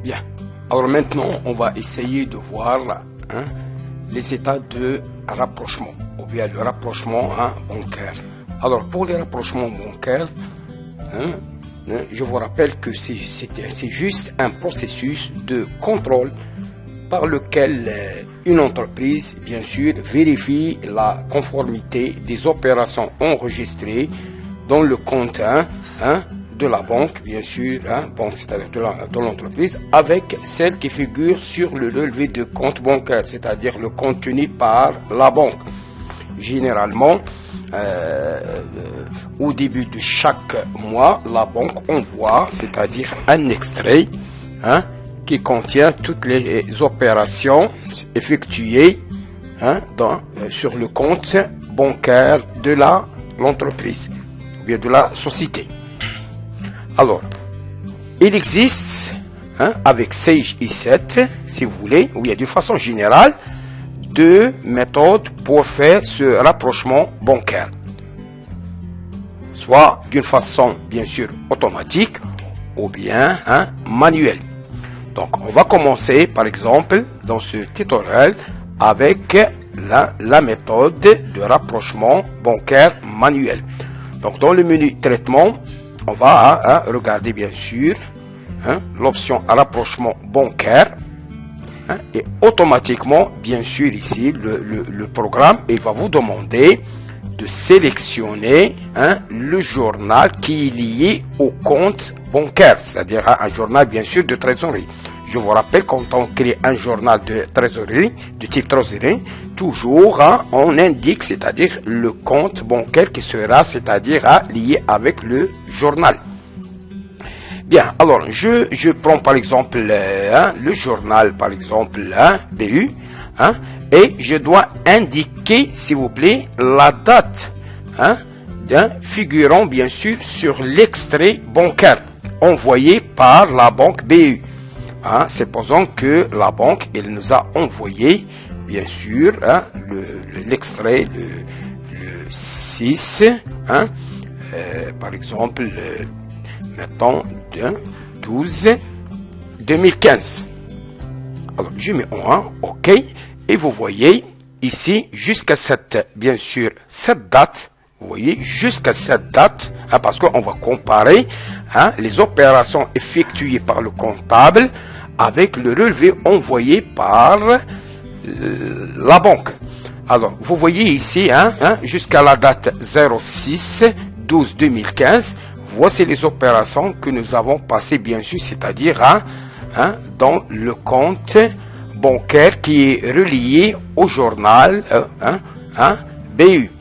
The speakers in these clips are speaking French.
Bien. Alors maintenant, on va essayer de voir les états de rapprochement, ou bien le rapprochement bancaire. Alors pour les rapprochements bancaires, je vous rappelle que c'est juste un processus de contrôle par lequel une entreprise, bien sûr, vérifie la conformité des opérations enregistrées dans le compte de la banque, bien sûr, banque, c'est-à-dire de l'entreprise, avec celle qui figure sur le relevé de compte bancaire, c'est-à-dire le compte tenu par la banque. Généralement, au début de chaque mois, la banque envoie, c'est-à-dire un extrait, qui contient toutes les opérations effectuées sur le compte bancaire de l'entreprise, ou bien de la société. Alors, il existe, avec Sage i7, si vous voulez, ou bien de façon générale, deux méthodes pour faire ce rapprochement bancaire. Soit d'une façon, bien sûr, automatique, ou bien manuelle. Donc, on va commencer, par exemple, dans ce tutoriel, avec la méthode de rapprochement bancaire manuel. Donc, dans le menu traitement, on va regarder, bien sûr, l'option rapprochement bancaire. Et automatiquement, bien sûr, ici, le programme, il va vous demander de sélectionner le journal qui est lié au compte bancaire, c'est-à-dire un journal, bien sûr, de trésorerie. Je vous rappelle, quand on crée un journal de trésorerie, de type trésorerie, toujours on indique, c'est-à-dire le compte bancaire qui sera, c'est-à-dire lié avec le journal. Bien, alors je prends par exemple le journal, par exemple BU, et je dois indiquer, s'il vous plaît, la date figurant bien sûr sur l'extrait bancaire envoyé par la banque BU. Supposons que la banque, elle nous a envoyé, bien sûr, l'extrait le 6, par exemple, mettons 12 2015. Alors, je mets en 1, OK, et vous voyez ici, jusqu'à cette, bien sûr, cette date, vous voyez, jusqu'à cette date, parce qu'on va comparer les opérations effectuées par le comptable avec le relevé envoyé par la banque. Alors, vous voyez ici, jusqu'à la date 06/12/2015, voici les opérations que nous avons passées, bien sûr, c'est-à-dire dans le compte bancaire qui est relié au journal BU.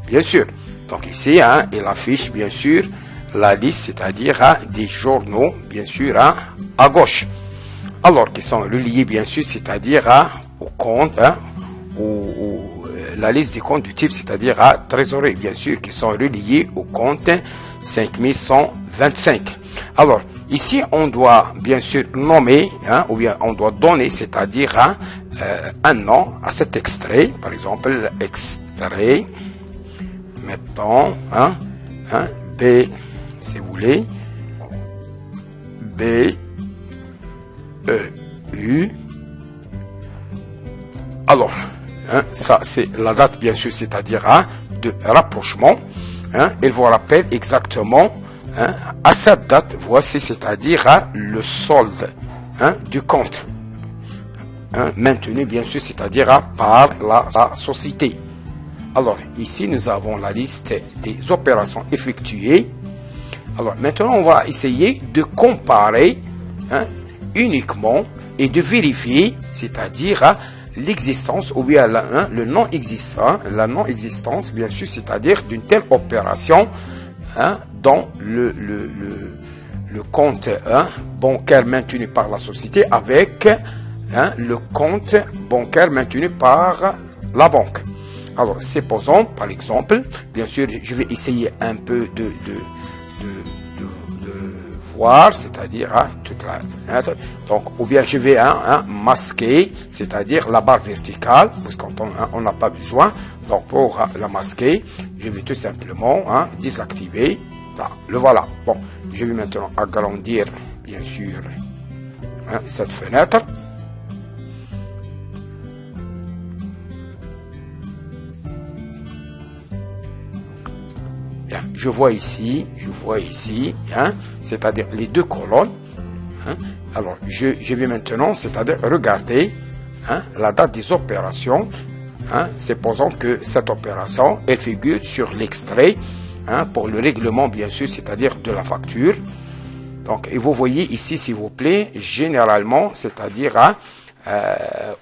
Bien sûr. Donc ici, il affiche, bien sûr, la liste, c'est-à-dire des journaux, bien sûr, à gauche. Alors, qui sont reliés, bien sûr, c'est-à-dire au compte, la liste des comptes du type, c'est-à-dire à trésorerie, bien sûr, qui sont reliés au compte 5125. Alors, ici, on doit, bien sûr, nommer, ou bien on doit donner, c'est-à-dire un nom à cet extrait. Par exemple, extrait, mettons, B, si vous voulez, B, E, U. Alors, ça c'est la date, bien sûr, c'est-à-dire de rapprochement. Il vous rappelle exactement à cette date, voici, c'est-à-dire le solde du compte maintenu, bien sûr, c'est-à-dire par la société. Alors, ici, nous avons la liste des opérations effectuées. Alors, maintenant, on va essayer de comparer uniquement et de vérifier, c'est-à-dire l'existence ou bien le non-existant, la non-existence, bien sûr, c'est-à-dire d'une telle opération dans le compte bancaire maintenu par la société avec le compte bancaire maintenu par la banque. Alors, supposons, par exemple, bien sûr, je vais essayer un peu de voir, c'est-à-dire toute la fenêtre. Donc, ou bien je vais masquer, c'est-à-dire la barre verticale, parce qu'on n'a pas besoin. Donc, pour la masquer, je vais tout simplement désactiver. Là, le voilà. Bon, je vais maintenant agrandir, bien sûr, hein, cette fenêtre. Bien, je vois ici, hein, c'est-à-dire les deux colonnes. Hein. Alors, je vais maintenant, c'est-à-dire regarder, hein, la date des opérations. Hein, supposons que cette opération, elle figure sur l'extrait, hein, pour le règlement, bien sûr, c'est-à-dire de la facture. Donc, et vous voyez ici, s'il vous plaît, généralement, c'est-à-dire hein,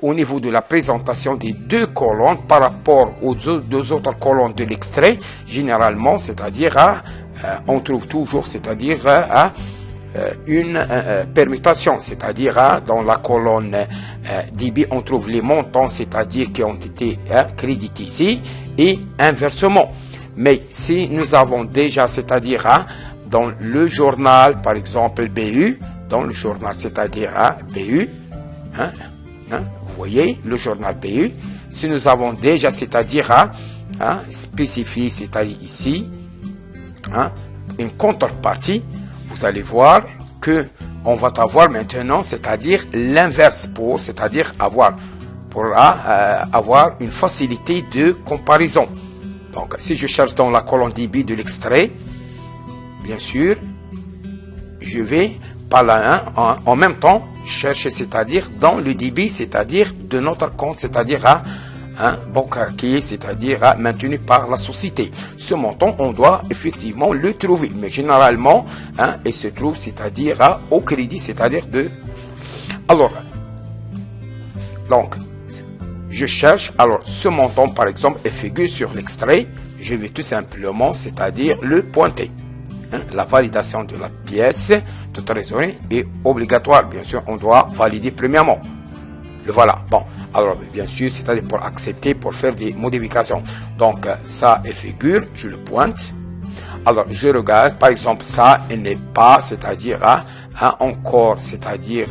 au niveau de la présentation des deux colonnes par rapport aux deux autres colonnes de l'extrait, généralement, c'est-à-dire hein, on trouve toujours, c'est-à-dire une permutation, c'est-à-dire dans la colonne débit, on trouve les montants, c'est-à-dire qui ont été crédités ici, et inversement. Mais si nous avons déjà, c'est-à-dire dans le journal, par exemple BU, dans le journal, c'est-à-dire BU, vous voyez, le journal BU, si nous avons déjà, c'est-à-dire spécifié, c'est-à-dire ici, une contrepartie, vous allez voir que on va avoir maintenant, c'est-à-dire l'inverse pour, c'est-à-dire avoir une facilité de comparaison. Donc, si je cherche dans la colonne débit de l'extrait, bien sûr, je vais par là en même temps chercher, c'est-à-dire dans le débit, c'est-à-dire de notre compte, c'est-à-dire bancaire qui est, c'est-à-dire maintenu par la société. Ce montant, on doit effectivement le trouver, mais généralement, il se trouve, c'est-à-dire au crédit, c'est-à-dire de. Alors, donc, je cherche. Alors, ce montant, par exemple, est figure sur l'extrait. Je vais tout simplement, c'est-à-dire le pointer. La validation de la pièce de trésorerie est obligatoire. Bien sûr, on doit valider premièrement. Le voilà. Bon. Alors, bien sûr, c'est-à-dire pour accepter, pour faire des modifications. Donc, ça, elle figure, je le pointe. Alors, je regarde, par exemple, ça, il n'est pas, c'est-à-dire, encore, c'est-à-dire,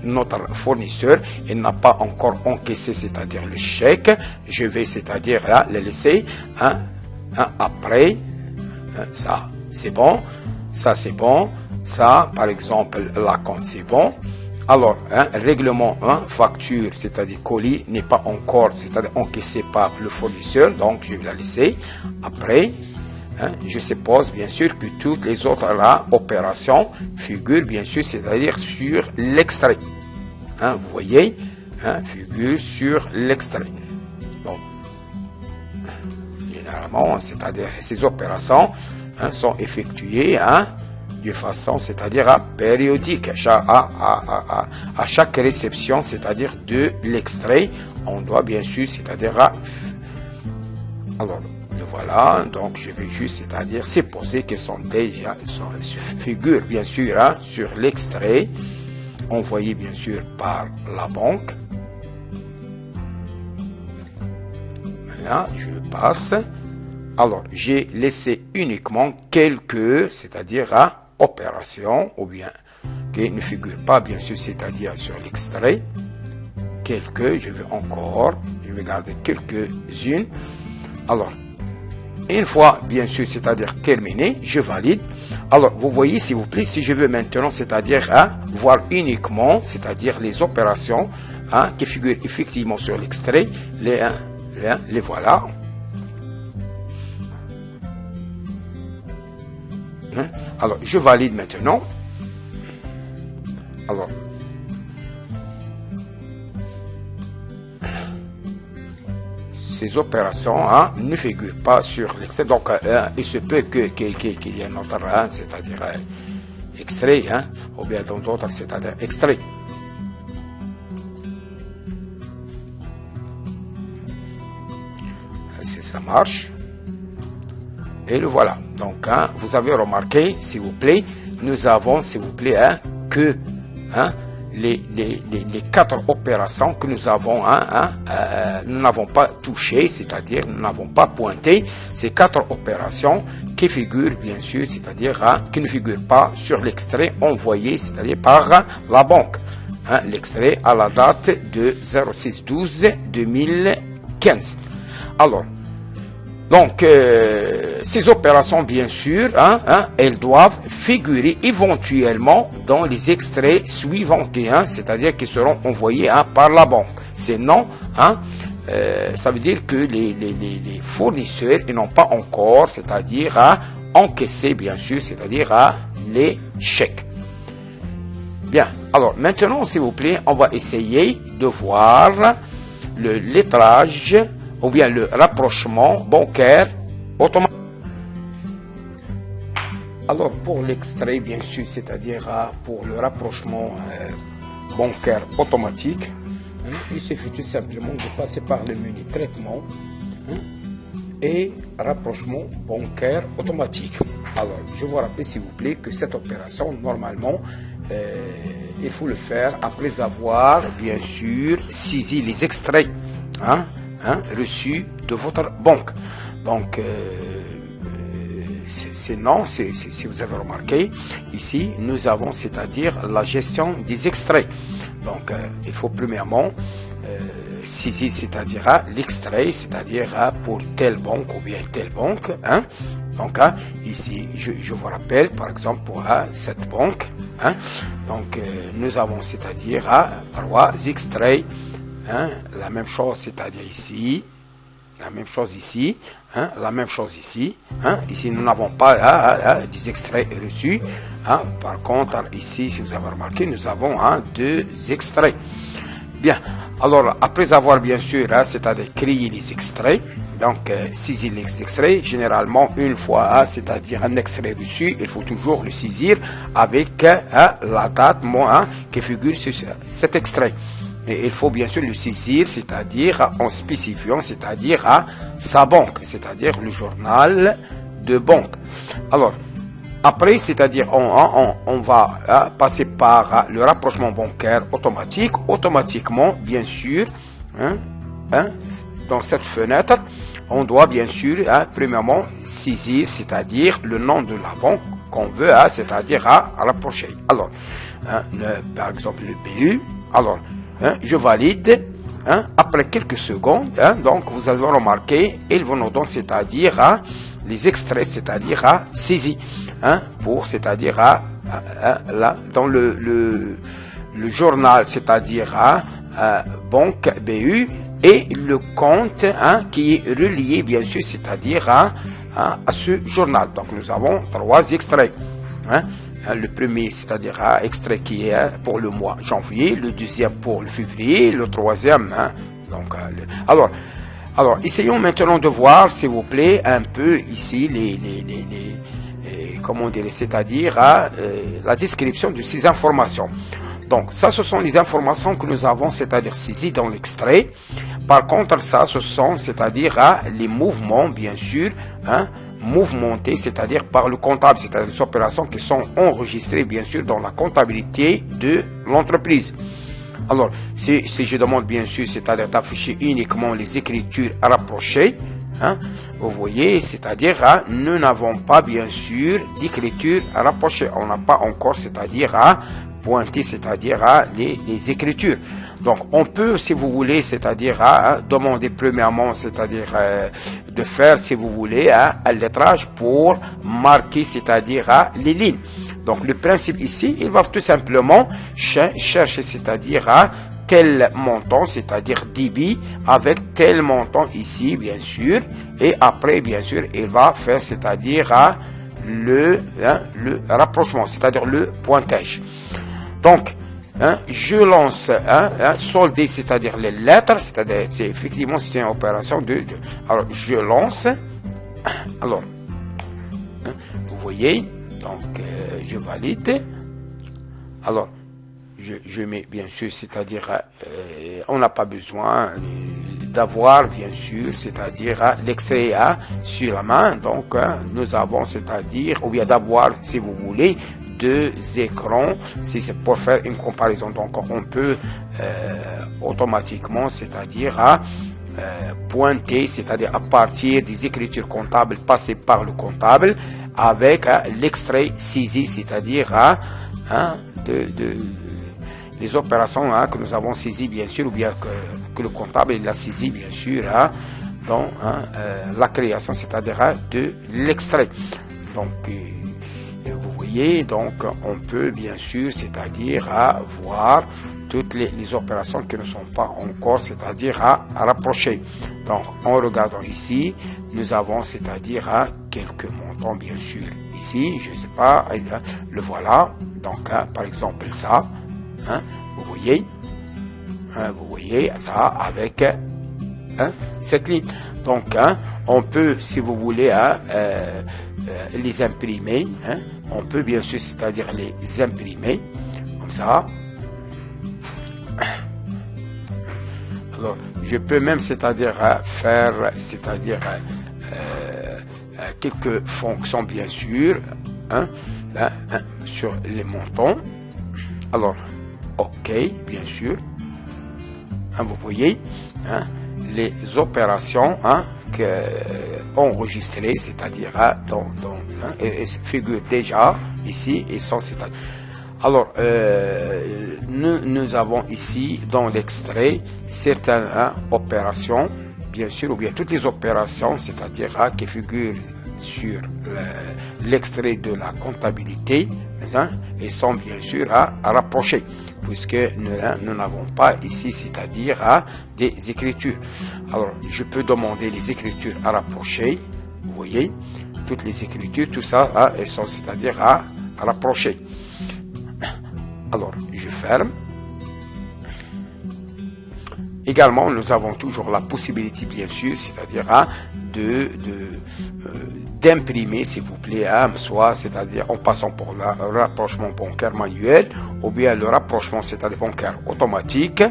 notre fournisseur, il n'a pas encore encaissé, c'est-à-dire le chèque. Je vais, c'est-à-dire, le laisser, après, ça, c'est bon. Ça, c'est bon. Ça, par exemple, la compte, c'est bon. Alors, règlement 1, facture, c'est-à-dire colis, n'est pas encore, c'est-à-dire encaissé par le fournisseur, donc je vais la laisser. Après, je suppose bien sûr que toutes les autres opérations figurent bien sûr, c'est-à-dire sur l'extrait. Vous voyez, figure sur l'extrait. Bon, généralement, c'est-à-dire ces opérations sont effectuées de façon, c'est-à-dire périodique, à chaque réception, c'est-à-dire de l'extrait, on doit bien sûr, c'est-à-dire alors, le voilà, donc je vais juste, c'est-à-dire supposer qu'elles sont déjà, figurent bien sûr sur l'extrait, envoyé bien sûr par la banque. Maintenant, je passe. Alors, j'ai laissé uniquement quelques, c'est-à-dire opérations, ou bien qui ne figurent pas, bien sûr, c'est-à-dire sur l'extrait. Quelques, je vais garder quelques-unes. Alors, une fois, bien sûr, c'est-à-dire terminé, je valide. Alors, vous voyez, s'il vous plaît, si je veux maintenant, c'est-à-dire voir uniquement, c'est-à-dire les opérations qui figurent effectivement sur l'extrait, les voilà. Alors, je valide maintenant. Alors, ces opérations ne figurent pas sur l'extrait. Donc, il se peut qu'il y ait un autre, c'est-à-dire extrait, ou bien dans d'autres, c'est-à-dire extrait. Si ça marche. Et le voilà. Donc, vous avez remarqué, s'il vous plaît, nous avons, s'il vous plaît, que les 4 opérations que nous avons, nous n'avons pas touché, c'est-à-dire nous n'avons pas pointé ces 4 opérations qui figurent, bien sûr, c'est-à-dire qui ne figurent pas sur l'extrait envoyé, c'est-à-dire par la banque. L'extrait à la date de 06/12/2015. Alors, donc, ces opérations, bien sûr, elles doivent figurer éventuellement dans les extraits suivants, c'est-à-dire qui seront envoyés par la banque. Sinon, ça veut dire que les fournisseurs n'ont pas encore, c'est-à-dire encaissé, bien sûr, c'est-à-dire les chèques. Bien, alors maintenant, s'il vous plaît, on va essayer de voir le lettrage ou bien le rapprochement bancaire automatique. Alors pour l'extrait, bien sûr, c'est-à-dire pour le rapprochement bancaire automatique, il suffit tout simplement de passer par le menu traitement et rapprochement bancaire automatique. Alors je vous rappelle s'il vous plaît que cette opération, normalement, il faut le faire après avoir bien sûr saisi les extraits reçus de votre banque. Donc sinon, si vous avez remarqué, ici nous avons c'est-à-dire la gestion des extraits. Donc il faut premièrement saisir c'est-à-dire l'extrait, c'est-à-dire pour telle banque ou bien telle banque. Donc ici je vous rappelle par exemple pour cette banque. Donc nous avons c'est-à-dire 3 extraits. La même chose c'est-à-dire ici. La même chose ici, la même chose ici. Ici, nous n'avons pas des extraits reçus. Par contre, ici, si vous avez remarqué, nous avons 2 extraits. Bien. Alors, après avoir bien sûr, c'est-à-dire créé les extraits, donc saisir les extraits, généralement une fois, c'est-à-dire un extrait reçu, il faut toujours le saisir avec la date qui figure sur cet extrait. Et il faut bien sûr le saisir, c'est-à-dire en spécifiant, c'est-à-dire sa banque, c'est-à-dire le journal de banque. Alors, après, c'est-à-dire on va passer par le rapprochement bancaire automatique. Automatiquement, bien sûr, dans cette fenêtre, on doit bien sûr, premièrement, saisir, c'est-à-dire le nom de la banque qu'on veut, c'est-à-dire rapprocher. Alors, par exemple, le BU. Alors, je valide. Après quelques secondes, donc vous allez remarquer, ils vont nous donner, c'est-à-dire les extraits, c'est-à-dire saisis, pour, c'est-à-dire là dans le journal, c'est-à-dire banque BU et le compte qui est relié, bien sûr, c'est-à-dire à ce journal. Donc nous avons 3 extraits. Le premier, c'est-à-dire extrait qui est pour le mois janvier, le deuxième pour le février, le troisième. Donc, alors, essayons maintenant de voir, s'il vous plaît, un peu ici comment dire, c'est-à-dire la description de ces informations. Donc, ça, ce sont les informations que nous avons, c'est-à-dire saisies dans l'extrait. Par contre, ça, ce sont, c'est-à-dire les mouvements, bien sûr, mouvementés, c'est-à-dire par le comptable, c'est-à-dire les opérations qui sont enregistrées, bien sûr, dans la comptabilité de l'entreprise. Alors, si je demande, bien sûr, c'est-à-dire d'afficher uniquement les écritures rapprochées, vous voyez, c'est-à-dire nous n'avons pas, bien sûr, d'écriture rapprochée. On n'a pas encore, c'est-à-dire pointer, c'est-à-dire les écritures. Donc, on peut, si vous voulez, c'est-à-dire demander premièrement, c'est-à-dire de faire, si vous voulez, un lettrage pour marquer, c'est-à-dire les lignes. Donc, le principe ici, il va tout simplement chercher, c'est-à-dire tel montant, c'est-à-dire débit, avec tel montant ici, bien sûr, et après, bien sûr, il va faire, c'est-à-dire le rapprochement, c'est-à-dire le pointage. Donc, je lance solder, c'est-à-dire les lettres, c'est-à-dire effectivement c'est une opération alors je lance. Alors, vous voyez, donc je valide. Alors, je mets bien sûr, c'est-à-dire on n'a pas besoin d'avoir bien sûr, c'est-à-dire l'extrait sur la main. Donc nous avons, c'est-à-dire, ou bien d'avoir, si vous voulez, 2 écrans, si c'est pour faire une comparaison. Donc on peut automatiquement, c'est-à-dire pointer, c'est-à-dire à partir des écritures comptables passer par le comptable avec l'extrait saisi, c'est-à-dire les opérations que nous avons saisies, bien sûr, ou bien que le comptable il a saisi, bien sûr, dans la création, c'est-à-dire de l'extrait. Donc, vous voyez, donc on peut bien sûr, c'est-à-dire à voir toutes les opérations qui ne sont pas encore, c'est-à-dire à rapprocher. Donc, en regardant ici, nous avons, c'est-à-dire à quelques montants, bien sûr. Ici, je ne sais pas, le voilà. Donc, par exemple, ça, vous voyez ça avec cette ligne. Donc, on peut, si vous voulez, les imprimer. On peut bien sûr, c'est-à-dire les imprimer comme ça. Alors, je peux même, c'est-à-dire faire, c'est-à-dire quelques fonctions, bien sûr, là, sur les montants. Alors, OK, bien sûr. Vous voyez, les opérations enregistrées, c'est-à-dire figurent déjà ici et sont, c'est-à-dire. Alors, nous avons ici dans l'extrait certaines opérations, bien sûr, ou bien toutes les opérations, c'est-à-dire qui figurent sur l'extrait de la comptabilité, et sont bien sûr à rapprocher, puisque nous n'avons pas ici, c'est-à-dire des écritures. Alors, je peux demander les écritures à rapprocher, vous voyez, toutes les écritures, tout ça, elles sont, c'est-à-dire à rapprocher. Alors, je ferme. Également, nous avons toujours la possibilité, bien sûr, c'est-à-dire d'imprimer, s'il vous plaît, soit, c'est-à-dire en passant pour le rapprochement bancaire manuel, ou bien le rapprochement, c'est-à-dire bancaire automatique,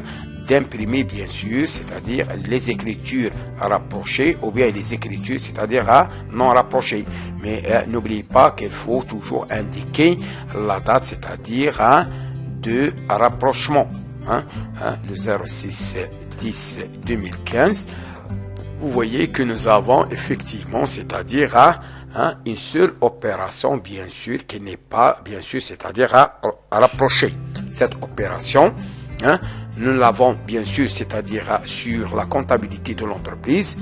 d'imprimer, bien sûr, c'est-à-dire les écritures à rapprocher, ou bien les écritures, c'est-à-dire à non rapprocher. Mais n'oubliez pas qu'il faut toujours indiquer la date, c'est-à-dire de rapprochement, le 06/10/2015. Vous voyez que nous avons effectivement, c'est-à-dire une seule opération, bien sûr, qui n'est pas, bien sûr, c'est-à-dire à rapprocher. Cette opération, nous l'avons, bien sûr, c'est-à-dire sur la comptabilité de l'entreprise,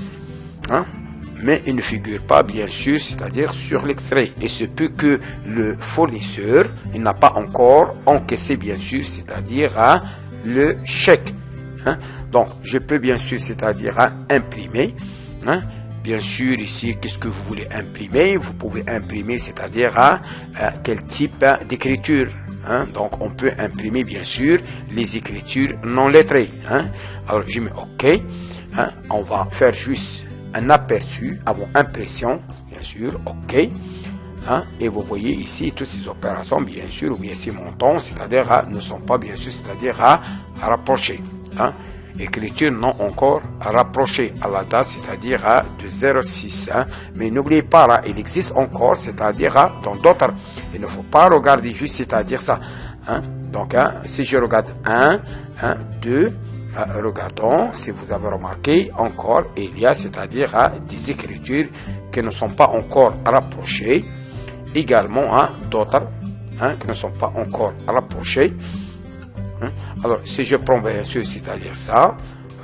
mais il ne figure pas, bien sûr, c'est-à-dire sur l'extrait. Et ce peut que le fournisseur, il n'a pas encore encaissé, bien sûr, c'est-à-dire le chèque. Donc, je peux, bien sûr, c'est-à-dire imprimer. Bien sûr, ici, qu'est-ce que vous voulez imprimer? Vous pouvez imprimer, c'est-à-dire quel type d'écriture. Donc, on peut imprimer, bien sûr, les écritures non lettrées. Alors, je mets OK. On va faire juste un aperçu avant impression, bien sûr, OK. Et vous voyez ici toutes ces opérations, bien sûr, ou bien ces montants, c'est-à-dire ne sont pas, bien sûr, c'est-à-dire à rapprocher. Écriture non encore rapprochée à la date, c'est-à-dire de 06. Mais n'oubliez pas, là, il existe encore, c'est-à-dire dans d'autres. Il ne faut pas regarder juste, c'est-à-dire ça. Donc, si je regarde 1, 2, regardons, si vous avez remarqué, encore, il y a, c'est-à-dire des écritures qui ne sont pas encore rapprochées. Également, d'autres qui ne sont pas encore rapprochées. Alors, si je prends bien sûr, c'est-à-dire ça,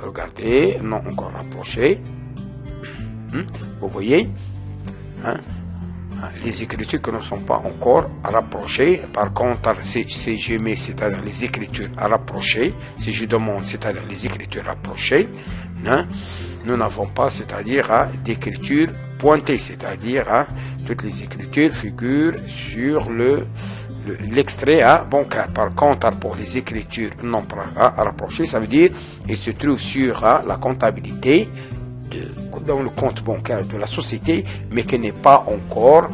regardez, non encore rapproché. Vous voyez, les écritures qui ne sont pas encore rapprochées. Par contre, si je mets, c'est-à-dire les écritures à rapprocher, si je demande, c'est-à-dire les écritures rapprochées, nous n'avons pas, c'est-à-dire d'écriture pointée, c'est-à-dire toutes les écritures figurent sur l'extrait bancaire. Par contre, pour les écritures non rapprochées, ça veut dire il se trouve sur la comptabilité dans le compte bancaire de la société, mais qui n'est pas encore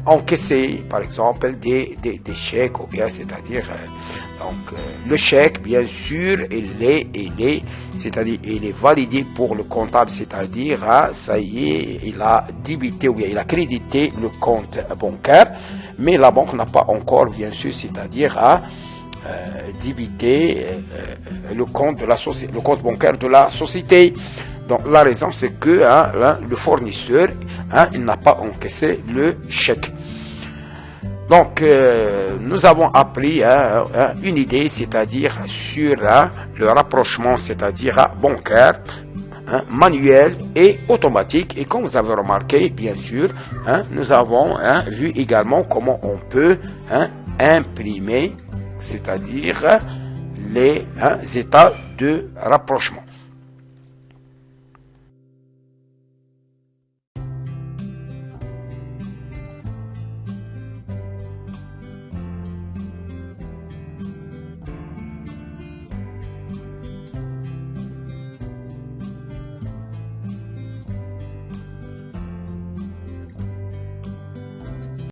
encaissé, par exemple, des chèques, ou bien, c'est-à-dire, donc, le chèque, bien sûr, il est validé pour le comptable, c'est-à-dire, ça y est, il a débité, ou bien, il a crédité le compte bancaire, mais la banque n'a pas encore, bien sûr, c'est-à-dire, débiter le compte de la société, le compte bancaire de la société. Donc la raison c'est que le fournisseur il n'a pas encaissé le chèque. Donc nous avons appris une idée, c'est-à-dire sur le rapprochement, c'est-à-dire bancaire, manuel et automatique. Et comme vous avez remarqué, bien sûr, nous avons vu également comment on peut imprimer, c'est-à-dire les états de rapprochement.